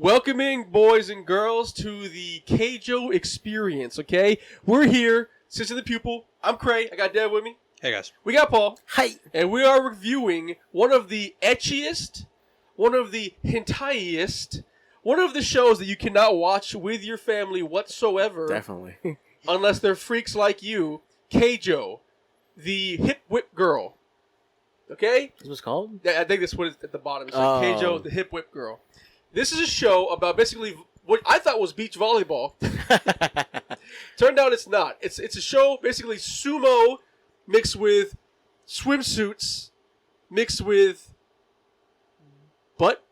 Welcoming boys and girls to the Keijo experience, okay? We're here, Sits in the Pupil. I'm Cray. I got Dev with me. Hey, guys. We got Paul. Hi. And we are reviewing one of the etchiest, one of the hentaiest, one of the shows that you cannot watch with your family whatsoever. Definitely. Unless they're freaks like you. Keijo, the hip whip girl. Okay? This was called? I think that's what it's at the bottom. It's like Keijo, the hip whip girl. This is a show about basically what I thought was beach volleyball. Turned out it's not. It's a show basically sumo mixed with swimsuits, mixed with butt,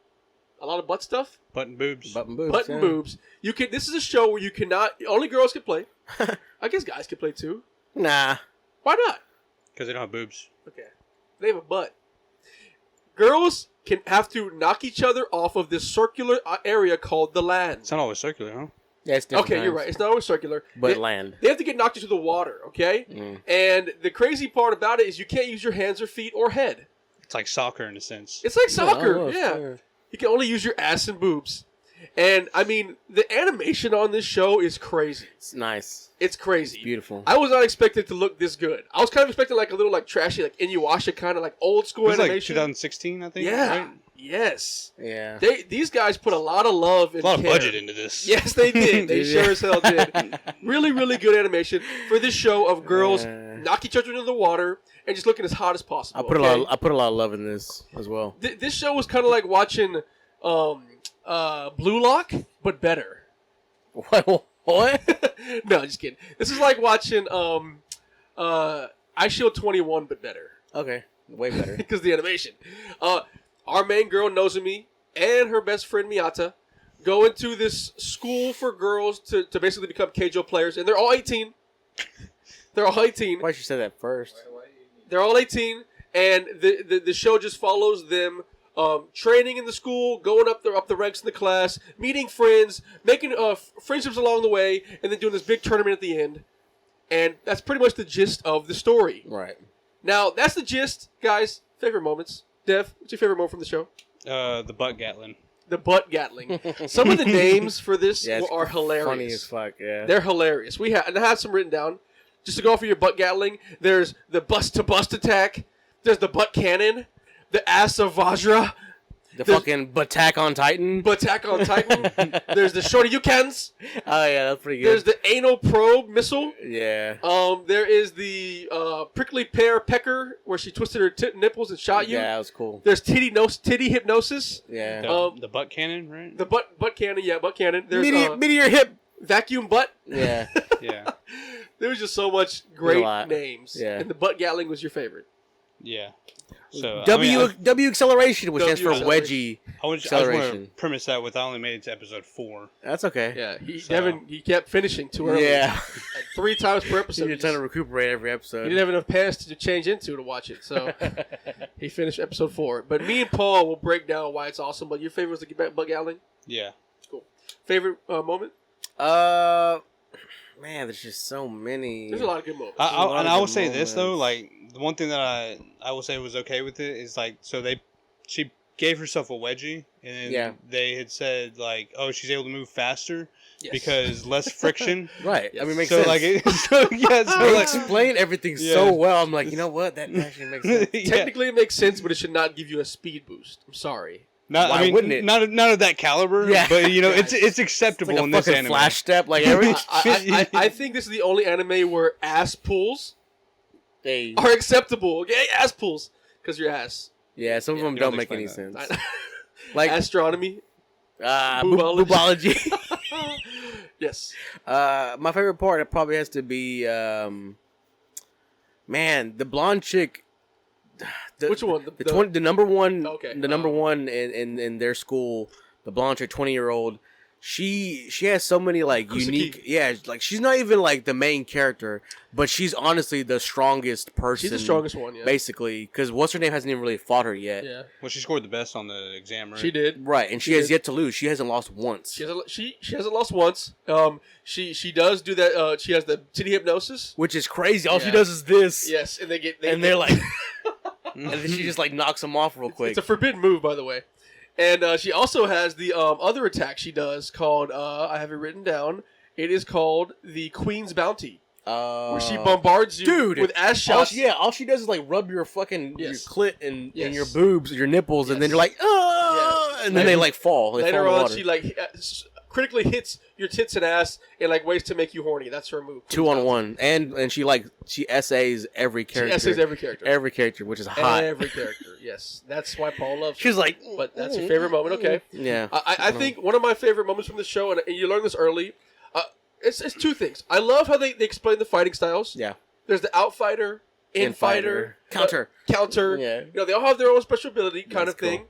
a lot of butt stuff. Butt and boobs. Butt and boobs. Butt and boobs. You can. This is a show where you cannot. Only girls can play. I guess guys can play too. Nah. Why not? Because they don't have boobs. Okay. They have a butt. Girls can have to knock each other off of this circular area called the land. It's not always circular, huh? Yeah, it's different. Okay, you're right. It's not always circular. But land. They have to get knocked into the water, okay? And the crazy part about it is you can't use your hands or feet or head. It's like soccer in a sense. It's like soccer, almost, yeah. yeah. You can only use your ass and boobs. And, I mean, the animation on this show is crazy. It's nice. It's crazy. It's beautiful. I was not expecting it to look this good. I was kind of expecting like a little like trashy, like Inuyasha kind of like old school It was like animation. 2016, I think. Yeah. Right? Yes. Yeah. These guys put a lot of love and A lot of care. budget into this. Yes, they did. They Yeah. sure as hell did. Really, really good animation for this show of girls knock each other into the water and just looking as hot as possible. I put a lot of love in this as well. This show was kind of like watching Blue Lock, but better. What? No, just kidding. This is like watching I Shield 21, but better. Okay. Way better. Because the animation. Our main girl, Nozomi, and her best friend, Miyata, go into this school for girls to basically become Keijo players. And they're all 18. They're all 18. Why should you say that first? They're all 18. And the show just follows them training in the school, going up the ranks in the class, meeting friends, making friendships along the way, and then doing this big tournament at the end. And that's pretty much the gist of the story. Right. Now, that's the gist, guys. Favorite moments. Dev, what's your favorite moment from the show? The butt Gatlin. The butt Gatling. Some of the names for this are hilarious. Funny as fuck, yeah. They're hilarious. And I have some written down. Just to go for your butt Gatling, there's the bust-to-bust attack. There's the butt cannon. The ass of Vajra. The fucking Batak on Titan. Batak on Titan. There's the Shorty Yukens. Oh, yeah, that's pretty good. There's the anal probe missile. Yeah. There is the prickly pear pecker where she twisted her nipples and shot you. Yeah, that was cool. There's titty hypnosis. Yeah. The butt cannon, right? The butt cannon, yeah, butt cannon. There's Meteor hip. vacuum butt. Yeah. Yeah. There was just so much great names. Yeah. And the butt Gatling was your favorite. Yeah. So W acceleration, which stands for acceleration. wedgie I just acceleration. want to premise that with I only made it to episode 4. That's okay. Yeah, he kept finishing too early. Yeah. Like 3 times per episode. You need time to recuperate every episode. He didn't have enough pants to change into to watch it, so he finished episode 4. But me and Paul will break down why it's awesome. But your favorite was the butt Gatling? Yeah. Cool. Favorite moment? Man, there's just so many. There's a lot of good moments. I will say this though, like the one thing that I will say was okay with it is like she gave herself a wedgie and they had said like, oh, she's able to move faster because less friction. Right. Yes. I mean, makes So, sense. They explain everything so well. I'm like, you know what? That actually makes sense. Technically, it makes sense, but it should not give you a speed boost. I'm sorry. Why wouldn't it? Not of that caliber. Yeah. But it's acceptable It's like in a this fucking anime. flash step, like every. I think this is the only anime where ass pulls They. are acceptable. Okay, ass pulls because your ass. Yeah, some of them you don't don't make any explain sense. Like Like astronomy. boobology. Yes. My favorite part, it probably has to be, man, the blonde chick. Which one? The number one. Okay. The number one in their school, the blonde chick, 20-year-old. She has so many like unique. Yeah, like she's not even like the main character, but she's honestly the strongest person. She's the strongest one, yeah. Basically, because what's her name hasn't even really fought her yet. Yeah. Well, she scored the best on the exam, right? She did. Right, and she has yet to lose. She hasn't lost once. She hasn't lost once. She does do that. She has the titty hypnosis, Which is crazy. All she Yeah. does is this. Yes, and they're And they're like, and then she just like knocks them off real quick. It's a forbidden move, by the way. And she also has the other attack she does called, I have it written down, it is called the Queen's Bounty. Where she bombards you with ass shots. All she does is like rub your fucking your clit and your Yes. boobs, your nipples, and then you're like, and then they like fall. Later on, she like critically hits your tits and ass in like ways to make you horny. That's her move. 2-on-1, and she essays every character. She essays every character, which is hot. Every character, yes. That's why Paul loves her. She's like, but that's your favorite moment. Okay, yeah. I think one of my favorite moments from the show, and you learn this early. It's two things. I love how they explain the fighting styles. Yeah. There's the outfighter, infighter, counter. Yeah. You know, they all have their own special ability kind of thing.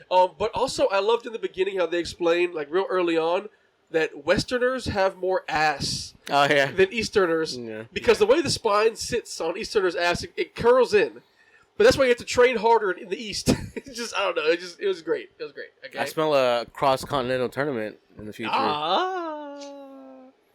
But also, I loved in the beginning how they explained, like real early on, that Westerners have more ass than Easterners. Yeah. Because the way the spine sits on Easterners' ass, it curls in. But that's why you have to train harder in the East. It's just, I don't know. It was great. It was great. Okay? I smell a cross-continental tournament in the future.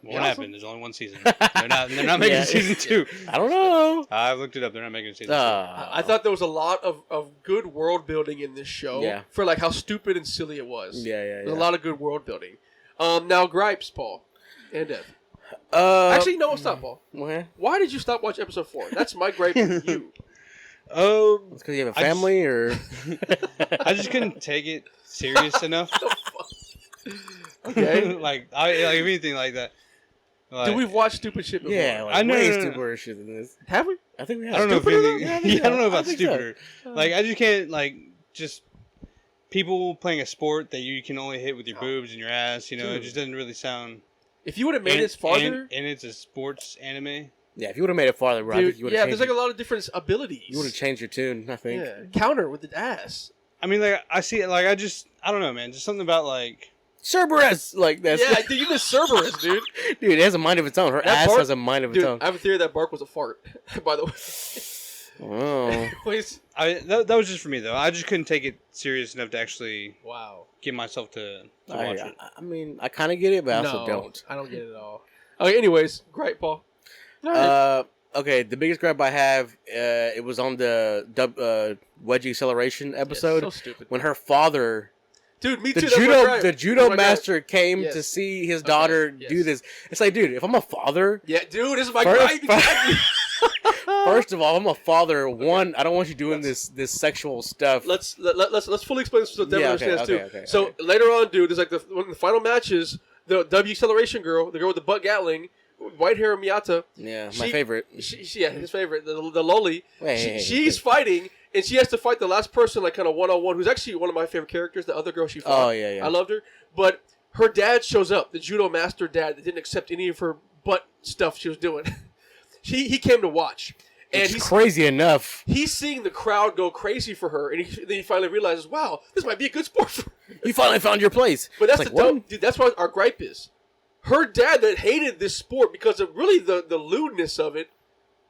What happened? There's only one season. They're not making season 2. I don't know. I've looked it up. They're not making season 2. I thought there was a lot of good world building in this show for like how stupid and silly it was. There's a lot of good world building. Now gripes, Paul and Dev. Actually, no, stop, Paul. Why did you stop watching episode 4? That's my gripe with you. It's because you have a family, or I just couldn't take it serious enough. Okay, like anything like that. Like, we've watched stupid shit before. Yeah, like, I know stupider shit than this. Have we? I think we have. I don't know if anything. I don't know about stupider. So. Like I just can't just people playing a sport that you can only hit with your boobs and your ass. You know, it just doesn't really sound. If you would have made it farther, and it's a sports anime. Yeah, if you would have made it farther, bro, I think you would have. Yeah, there's like a lot of different abilities. You would have changed your tune, I think. Yeah, counter with the ass. I mean, like I see it. Like I don't know, man. Just something about like. Cerberus! Like that's dude, you miss Cerberus, dude. Dude, it has a mind of its own. Her ass has a mind of its own. I have a theory that bark was a fart, by the way. Oh. That was just for me, though. I just couldn't take it serious enough to actually get myself to watch it. I mean, I kind of get it, but I also don't. I don't get it at all. Okay, anyways, great, Paul. Okay, the biggest gripe I have, it was on the Wedgie Acceleration episode. So stupid. When her father... Dude, me too. The judo master came to see his daughter do this. It's like, dude, if I'm a father... Yeah, dude, this is my gripe. First of all, I'm a father. One, I don't want you doing this sexual stuff. Let's fully explain this so Devin understands too. So later on, dude, there's like one of the final matches, the W Acceleration girl, the girl with the butt Gatling, white hair Miyata. Yeah, my favorite. His favorite, the loli. She's fighting. And she has to fight the last person, like, kind of one-on-one, who's actually one of my favorite characters, the other girl she fought. Oh, yeah. I loved her. But her dad shows up, the judo master dad that didn't accept any of her butt stuff she was doing. He came to watch. And he's crazy enough. He's seeing the crowd go crazy for her, and then he finally realizes, wow, this might be a good sport for her. You finally found your place. But that's dude, that's what our gripe is. Her dad that hated this sport because of really the lewdness of it,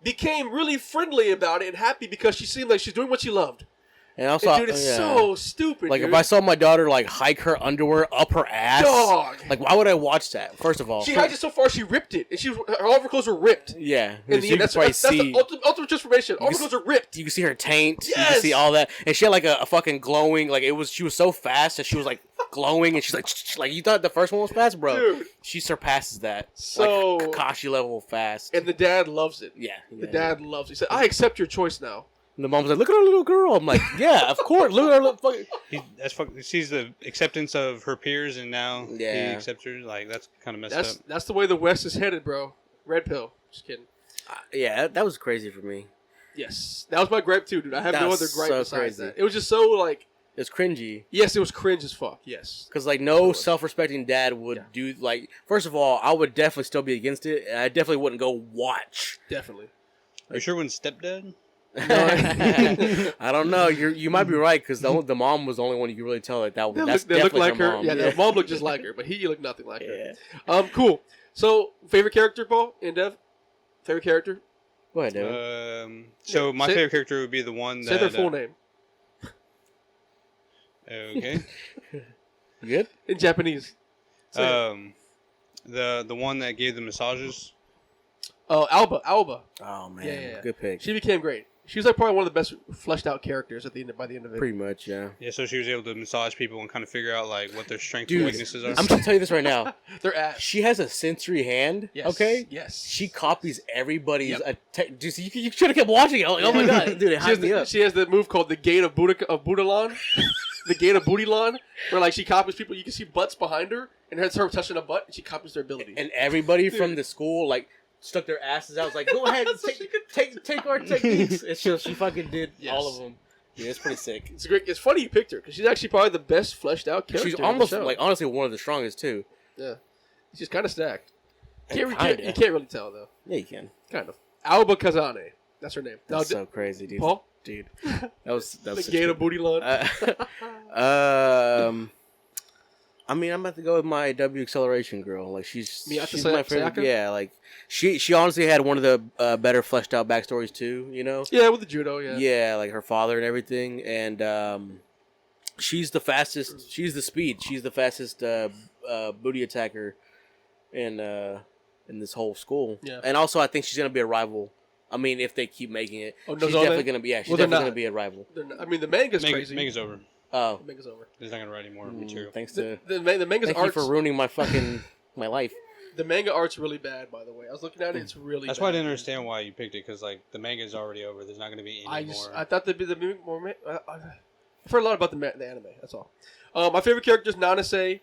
became really friendly about it and happy because she seemed like she's doing what she loved. And also, dude, it's so stupid. Like, dude. if I saw my daughter like hike her underwear up her ass, like, why would I watch that? First of all, she hiked it so far she ripped it, and all of her clothes were ripped. Yeah, in the end, that's the ultimate transformation. All her clothes are ripped. You can see her taint. Yes! You can see all that, and she had like a fucking glowing. Like she was so fast that she was like glowing, and she's like you thought the first one was fast, bro. Dude. She surpasses that. So like, Kakashi level fast. And the dad loves it. Yeah, the dad loves it. He said, "I accept your choice now." And the mom's like, "Look at our little girl." I'm like, "Yeah, of course. Look at our little fucking." He sees the acceptance of her peers, and now he accepts her. Like that's kind of messed up. That's the way the West is headed, bro. Red pill. Just kidding. Yeah, that was crazy for me. Yes, that was my gripe too, dude. I have no other gripe besides that. It was just so like. It's cringy. Yes, it was cringe as fuck. Yes, because like no self-respecting dad would do like. First of all, I would definitely still be against it, and I definitely wouldn't go watch. Definitely. Are you sure when stepdad? I don't know. You might be right because the mom was the only one you could really tell that they looked like her. Mom. Yeah, the mom looked just like her, but he looked nothing like her. Cool. So, favorite character, Paul and Dev? Favorite character? Go ahead, Dev. So my favorite character would be the one that say their full name. Okay. Good in Japanese. The one that gave the massages. Oh, Alba. Oh man, good pick. She became great. She's like probably one of the best fleshed out characters by the end of it. Pretty much, yeah. Yeah, so she was able to massage people and kind of figure out like what their strengths Dude, and weaknesses are. I'm gonna tell you this right now. Their ass. She has a sensory hand. Yes. Okay. Yes. She copies everybody's. Yep. Dude, you should have kept watching it. Like, oh my god, dude, it hyped me up. She has the move called the Gate of Budalan. The Gate of Bootylon, where like she copies people. You can see butts behind her, and it's her touching a butt, and she copies their ability. And everybody from the school like stuck their asses out. Was like, go ahead, take our techniques. And she fucking did all of them. Yeah, it's pretty sick. It's great. It's funny you picked her because she's actually probably the best fleshed out character. She's almost like honestly one of the strongest too. Yeah, she's kind of stacked. You can't really tell though. Yeah, you can. Kind of. Alba Kazane. That's her name. That's so crazy, dude. Paul? Dude. That was the Gate of Bootylon. I mean, I'm about to go with my W acceleration girl. Like she's my favorite. Sayaka? Yeah, like she honestly had one of the better fleshed out backstories too. You know. Yeah, with the judo. Yeah. Yeah, like her father and everything, and she's the fastest. She's the speed. She's the fastest booty attacker in this whole school. Yeah. And also, I think she's gonna be a rival. I mean, if they keep making it, she's definitely gonna be. Yeah, she's definitely gonna be a rival. I mean, the manga's crazy. Manga's over. Oh, the manga's over. There's not gonna write any more material. Thanks to the manga's thank art's you for ruining my my life. The manga art's really bad, by the way. I was looking at it; it's really. That's bad. why I didn't understand why you picked it because like the manga's already over. There's not gonna be any more. I thought there'd be more. I've heard a lot about the anime. That's all. My favorite character is Nanase.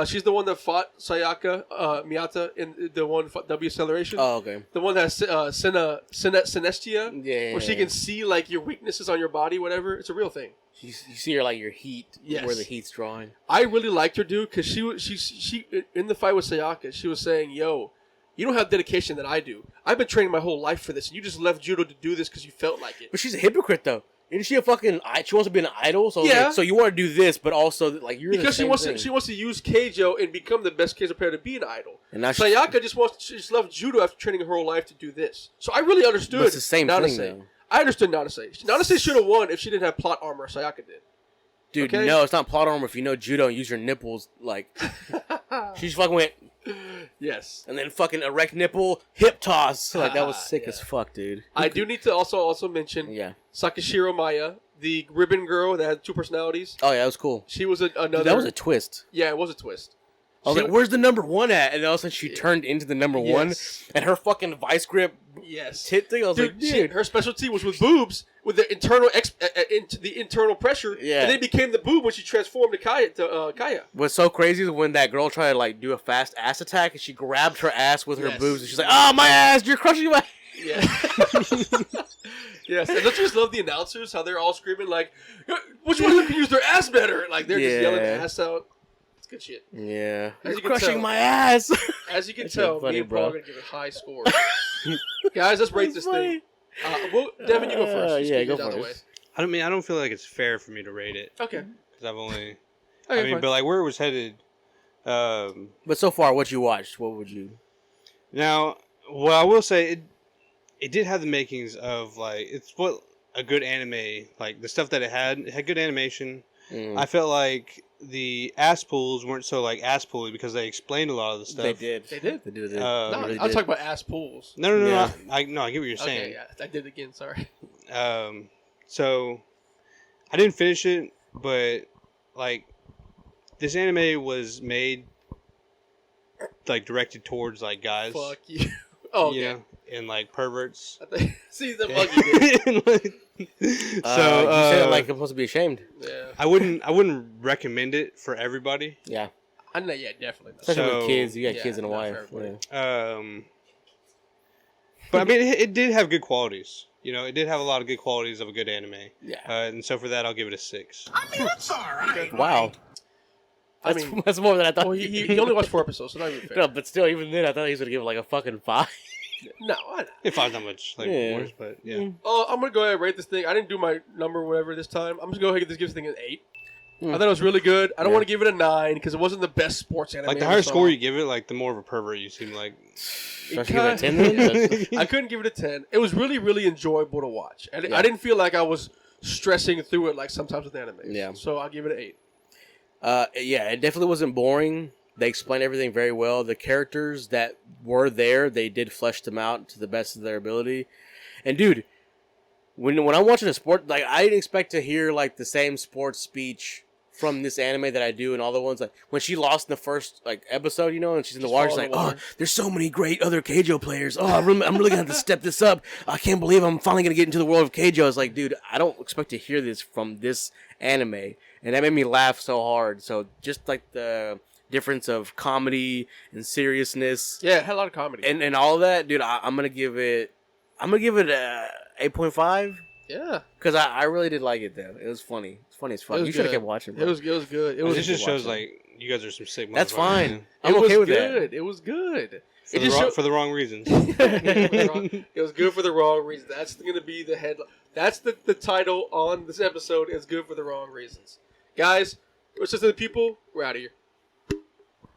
She's the one that fought Sayaka Miyata in the one W acceleration. Oh, okay. The one that has synestia, Yeah. where she can see like your weaknesses on your body, whatever. It's a real thing. You see her like your heat, Yes. where the heat's drawing. I really liked her, dude, because she in the fight with Sayaka, she was saying, "Yo, you don't have dedication that I do. I've been training my whole life for this, and you just left judo to do this because you felt like it." But she's a hypocrite, though. Isn't she a fucking? She wants to be an idol, so Yeah. like, so you want to do this, but also like you're because the same she wants to use Keijo and become the best Keijo player to be an idol. And now Sayaka she just left judo after training her whole life to do this. So I really understood. But it's the same Nanase. thing, though. I understood Nanase. Nanase should have won if she didn't have plot armor. Sayaka did. Dude, Okay? no, it's not plot armor if you know judo and use your nipples. Like, she's fucking went, Yes. and then fucking erect nipple, hip toss. Like, that was sick as fuck, dude. I do need to also mention Yeah. Sakashiro Maya, the ribbon girl that had two personalities. Oh, yeah, that was cool. She was another. Dude, that was a twist. Yeah, it was a twist. I was She- like, where's the number one at? And all of a sudden she turned into the number one, and her fucking vice grip Yes. tit thing. I was like, dude. her specialty was with boobs, with the internal the internal pressure. Yeah. And then it became the boob when she transformed to Kaya. What's so crazy is when that girl tried to like do a fast ass attack, and she grabbed her ass with her Yes. boobs, and she's like, "Oh, my ass! You're crushing my." Yeah. Yes, and don't you just love the announcers? How they're all screaming like, "Which one of them can use their ass better?" Like they're just yelling the ass out. It's good shit. Yeah, As you're you can crushing tell. my ass. As you can That's tell, funny, me and Paul bro. are gonna give it high scores. Guys, let's rate That's this funny. thing. Devin, you go first. Just yeah, get go it out of the first. I don't feel like it's fair for me to rate it way. Okay. because I've only. Okay, I mean, fine. but like where it was headed. But so far, what you watched, what would you? Now, well, I will say it did have the makings of like it's what a good anime like the stuff that it had good animation. I felt like the ass pulls weren't so like ass pully because they explained a lot of the stuff. They did. They did. They did. No, They really I'll did. talk about ass pools. No, Yeah. I get what you're saying. Okay, yeah, I did it again. Sorry. So I didn't finish it, but like this anime was made like directed towards like guys. Fuck you. Oh, okay. You know, and like perverts. See the fuck you did. You said it like I'm supposed to be ashamed. Yeah. I wouldn't recommend it for everybody. Yeah, I know. Yeah, definitely. Not. especially with So- kids. You got Yeah, kids and a not wife. for everybody. Yeah. But I mean, it did have good qualities. You know, it did have a lot of good qualities of a good anime. Yeah. And so for that, I'll give it a 6. I mean, it's all right. Wow. I That's, mean, that's more than I thought. well, he only watched 4 episodes, so not even fair. No, but still, even then, I thought he was gonna give it like a fucking 5. No, I know. If I was not much like Yeah. worse, but yeah. Oh, I'm gonna go ahead and rate this thing. I didn't do my number, whatever, this time. I'm just gonna go ahead and give this thing an 8. I thought it was really good. I don't Yeah. want to give it a 9 because it wasn't the best sports anime. Like the I higher saw. score you give it, like the more of a pervert you seem like. Should I give it a 10 then? That's- I couldn't give it a 10. It was really, really enjoyable to watch. And Yeah. I didn't feel like I was stressing through it like sometimes with anime. Yeah. So I'll give it an 8. Yeah, it definitely wasn't boring. They explained everything very well. The characters that were there, they did flesh them out to the best of their ability. And dude, when I'm watching a sport, like I didn't expect to hear like the same sports speech from this anime that I do and all the ones like when she lost in the first like episode, you know, and she's in the water, she's like, "Oh, there's so many great other Keijo players. Oh, I'm really gonna have to step this up. I can't believe I'm finally gonna get into the world of Keijo." It's like, dude, I don't expect to hear this from this anime, and that made me laugh so hard. So just like the difference of comedy and seriousness, yeah, it had a lot of comedy and all of that, dude. I'm gonna give it a 8.5. Yeah, because I really did like it though. It was funny. It's funny as fuck. You should have kept watching. Bro. It was good. It just shows like you guys are some sick. That's fine. I'm okay with good. that. It was good. For the wrong reasons. It was good for the wrong reasons. That's going to be the headline. That's the title on this episode. Is good for the wrong reasons. Guys, it's just the people. We're out of here.